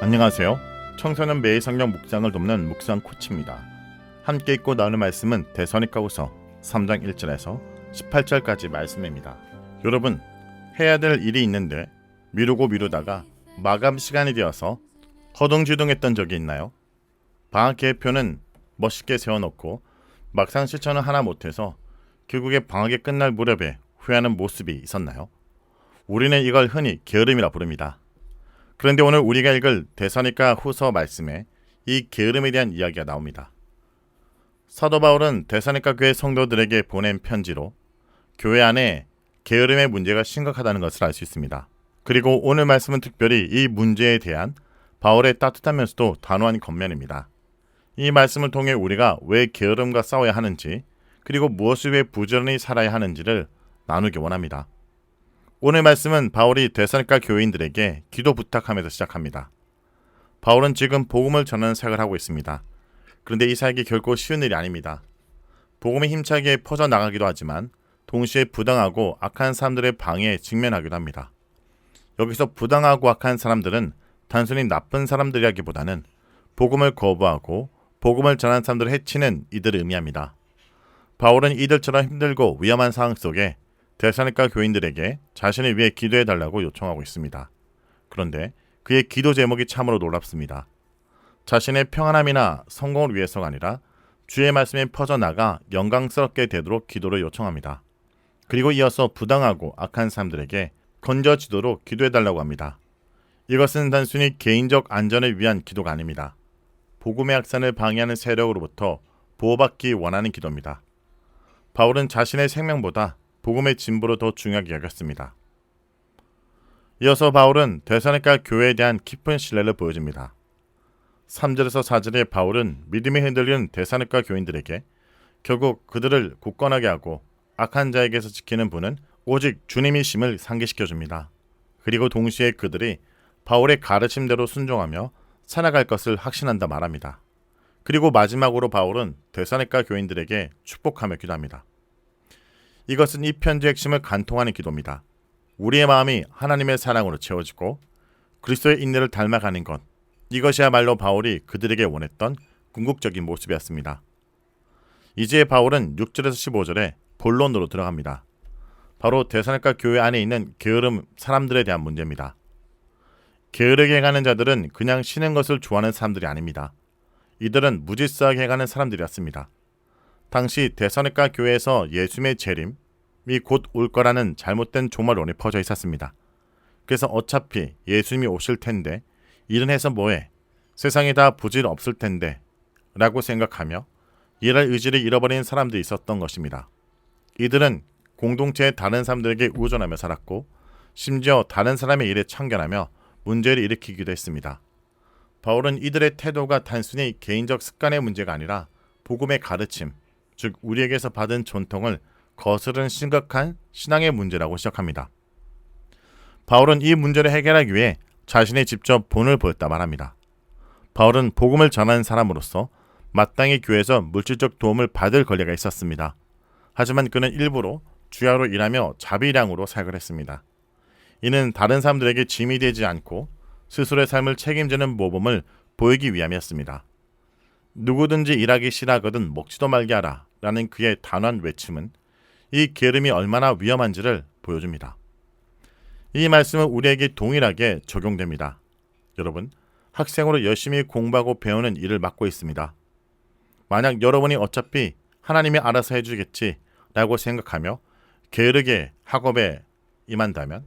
안녕하세요. 청소년 매일 성경 묵상을 돕는 묵상 코치입니다. 함께 읽고 나누는 말씀은 데살로니가후서 3장 1절에서 18절까지 말씀입니다. 여러분, 해야 될 일이 있는데 미루다가 마감 시간이 되어서 허둥지둥했던 적이 있나요? 방학 계획표는 멋있게 세워놓고 막상 실천을 하나 못해서 결국에 방학이 끝날 무렵에 후회하는 모습이 있었나요? 우리는 이걸 흔히 게으름이라 부릅니다. 그런데 오늘 우리가 읽을 데살로니가후서 말씀에 이 게으름에 대한 이야기가 나옵니다. 사도 바울은 데살로니가 교회 성도들에게 보낸 편지로 교회 안에 게으름의 문제가 심각하다는 것을 알 수 있습니다. 그리고 오늘 말씀은 특별히 이 문제에 대한 바울의 따뜻하면서도 단호한 겉면입니다. 이 말씀을 통해 우리가 왜 게으름과 싸워야 하는지, 그리고 무엇을 위해 부지런히 살아야 하는지를 나누기 원합니다. 오늘 말씀은 바울이 데살로니가 교인들에게 기도 부탁하면서 시작합니다. 바울은 지금 복음을 전하는 사역을 하고 있습니다. 그런데 이 사역이 결코 쉬운 일이 아닙니다. 복음이 힘차게 퍼져나가기도 하지만 동시에 부당하고 악한 사람들의 방해에 직면하기도 합니다. 여기서 부당하고 악한 사람들은 단순히 나쁜 사람들이라기보다는 복음을 거부하고 복음을 전하는 사람들을 해치는 이들을 의미합니다. 바울은 이들처럼 힘들고 위험한 상황 속에 데살로니가 교인들에게 자신을 위해 기도해달라고 요청하고 있습니다. 그런데 그의 기도 제목이 참으로 놀랍습니다. 자신의 평안함이나 성공을 위해서가 아니라 주의 말씀에 퍼져나가 영광스럽게 되도록 기도를 요청합니다. 그리고 이어서 부당하고 악한 사람들에게 건져지도록 기도해달라고 합니다. 이것은 단순히 개인적 안전을 위한 기도가 아닙니다. 복음의 확산을 방해하는 세력으로부터 보호받기 원하는 기도입니다. 바울은 자신의 생명보다 복음의 진보를 더 중요하게 여겼습니다. 이어서 바울은 데살로니가 교회에 대한 깊은 신뢰를 보여줍니다. 3절에서 4절에 바울은 믿음이 흔들리는 데살로니가 교인들에게 결국 그들을 굳건하게 하고 악한 자에게서 지키는 분은 오직 주님이심을 상기시켜줍니다. 그리고 동시에 그들이 바울의 가르침대로 순종하며 살아갈 것을 확신한다 말합니다. 그리고 마지막으로 바울은 데살로니가 교인들에게 축복하며 기도합니다. 이것은 이 편지의 핵심을 간통하는 기도입니다. 우리의 마음이 하나님의 사랑으로 채워지고 그리스도의 인내를 닮아가는 것, 이것이야말로 바울이 그들에게 원했던 궁극적인 모습이었습니다. 이제 바울은 6절에서 15절에 본론으로 들어갑니다. 바로 데살로니가 교회 안에 있는 게으름 사람들에 대한 문제입니다. 게으르게 행하는 자들은 그냥 쉬는 것을 좋아하는 사람들이 아닙니다. 이들은 무질서하게 행하는 사람들이었습니다. 당시 데살로니가 교회에서 예수님의 재림이 곧 올 거라는 잘못된 종말론이 퍼져 있었습니다. 그래서 어차피 예수님이 오실 텐데 일은 해서 뭐해? 세상에 다 부질 없을 텐데 라고 생각하며 일할 의지를 잃어버린 사람들이 있었던 것입니다. 이들은 공동체의 다른 사람들에게 의존하며 살았고 심지어 다른 사람의 일에 참견하며 문제를 일으키기도 했습니다. 바울은 이들의 태도가 단순히 개인적 습관의 문제가 아니라 복음의 가르침, 즉 우리에게서 받은 전통을 거스른 심각한 신앙의 문제라고 시작합니다. 바울은 이 문제를 해결하기 위해 자신의 직접 본을 보였다 말합니다. 바울은 복음을 전하는 사람으로서 마땅히 교회에서 물질적 도움을 받을 권리가 있었습니다. 하지만 그는 일부러 주야로 일하며 자비량으로 사역을 했습니다. 이는 다른 사람들에게 짐이 되지 않고 스스로의 삶을 책임지는 모범을 보이기 위함이었습니다. 누구든지 일하기 싫어하거든 먹지도 말게 하라 라는 그의 단호한 외침은 이 게으름이 얼마나 위험한지를 보여줍니다. 이 말씀은 우리에게 동일하게 적용됩니다. 여러분, 학생으로 열심히 공부하고 배우는 일을 맡고 있습니다. 만약 여러분이 어차피 하나님이 알아서 해주겠지 라고 생각하며 게으르게 학업에 임한다면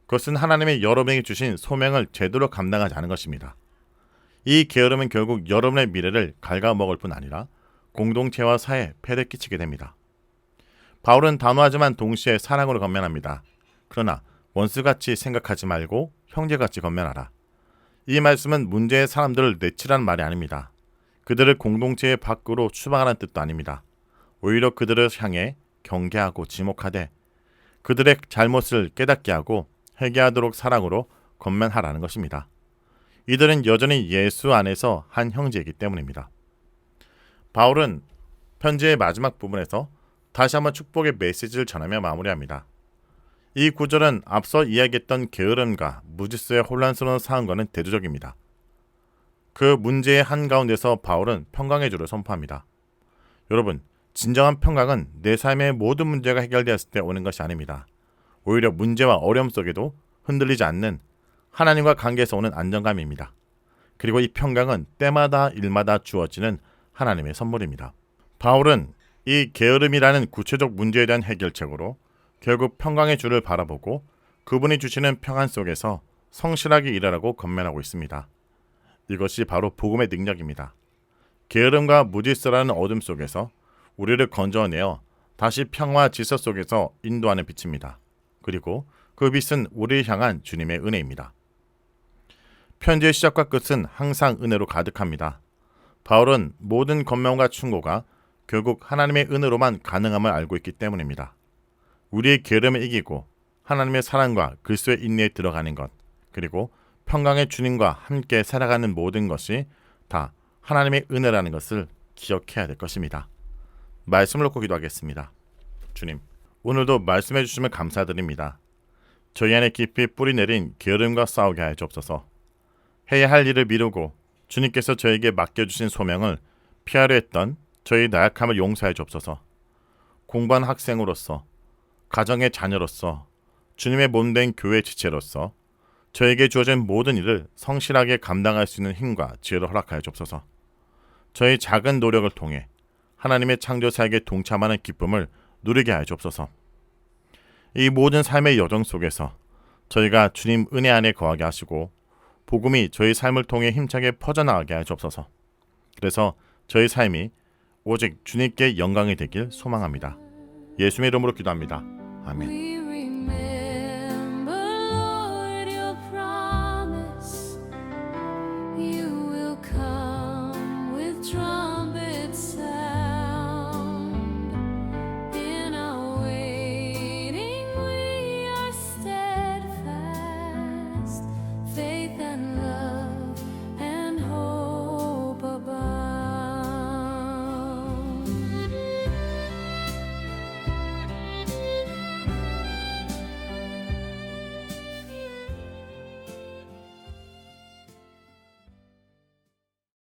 그것은 하나님이 여러분에게 주신 소명을 제대로 감당하지 않은 것입니다. 이 게으름은 결국 여러분의 미래를 갉아먹을 뿐 아니라 공동체와 사회에 폐를 끼치게 됩니다. 바울은 단호하지만 동시에 사랑으로 건면합니다. 그러나 원수같이 생각하지 말고 형제같이 건면하라. 이 말씀은 문제의 사람들을 내치라는 말이 아닙니다. 그들을 공동체의 밖으로 추방하라는 뜻도 아닙니다. 오히려 그들을 향해 경계하고 지목하되 그들의 잘못을 깨닫게 하고 회개하도록 사랑으로 건면하라는 것입니다. 이들은 여전히 예수 안에서 한 형제이기 때문입니다. 바울은 편지의 마지막 부분에서 다시 한번 축복의 메시지를 전하며 마무리합니다. 이 구절은 앞서 이야기했던 게으름과 무질서의 혼란스러운 상황과는 대조적입니다. 그 문제의 한가운데서 바울은 평강의 주를 선포합니다. 여러분, 진정한 평강은 내 삶의 모든 문제가 해결되었을 때 오는 것이 아닙니다. 오히려 문제와 어려움 속에도 흔들리지 않는 하나님과 관계에서 오는 안정감입니다. 그리고 이 평강은 때마다 일마다 주어지는 하나님의 선물입니다. 바울은 이 게으름이라는 구체적 문제에 대한 해결책으로 결국 평강의 주를 바라보고 그분이 주시는 평안 속에서 성실하게 일하라고 권면하고 있습니다. 이것이 바로 복음의 능력입니다. 게으름과 무질서라는 어둠 속에서 우리를 건져내어 다시 평화와 질서 속에서 인도하는 빛입니다. 그리고 그 빛은 우리를 향한 주님의 은혜입니다. 편지의 시작과 끝은 항상 은혜로 가득합니다. 바울은 모든 권면과 충고가 결국 하나님의 은혜로만 가능함을 알고 있기 때문입니다. 우리의 게으름을 이기고 하나님의 사랑과 그리스도의 인내에 들어가는 것, 그리고 평강의 주님과 함께 살아가는 모든 것이 다 하나님의 은혜라는 것을 기억해야 될 것입니다. 말씀을 놓고 기도하겠습니다. 주님, 오늘도 말씀해 주심을 감사드립니다. 저희 안에 깊이 뿌리 내린 게으름과 싸우게 하여 주옵소서. 해야 할 일을 미루고 주님께서 저에게 맡겨주신 소명을 피하려 했던 저희 나약함을 용서해 주옵소서. 공부한 학생으로서, 가정의 자녀로서, 주님의 몸된 교회 지체로서 저에게 주어진 모든 일을 성실하게 감당할 수 있는 힘과 지혜를 허락하여 주옵소서. 저희 작은 노력을 통해 하나님의 창조 사역에 동참하는 기쁨을 누리게 하여 주옵소서. 이 모든 삶의 여정 속에서 저희가 주님 은혜 안에 거하게 하시고 복음이 저희 삶을 통해 힘차게 퍼져나가게 하여 주옵소서. 그래서 저희 삶이 오직 주님께 영광이 되길 소망합니다. 예수의 이름으로 기도합니다. 아멘.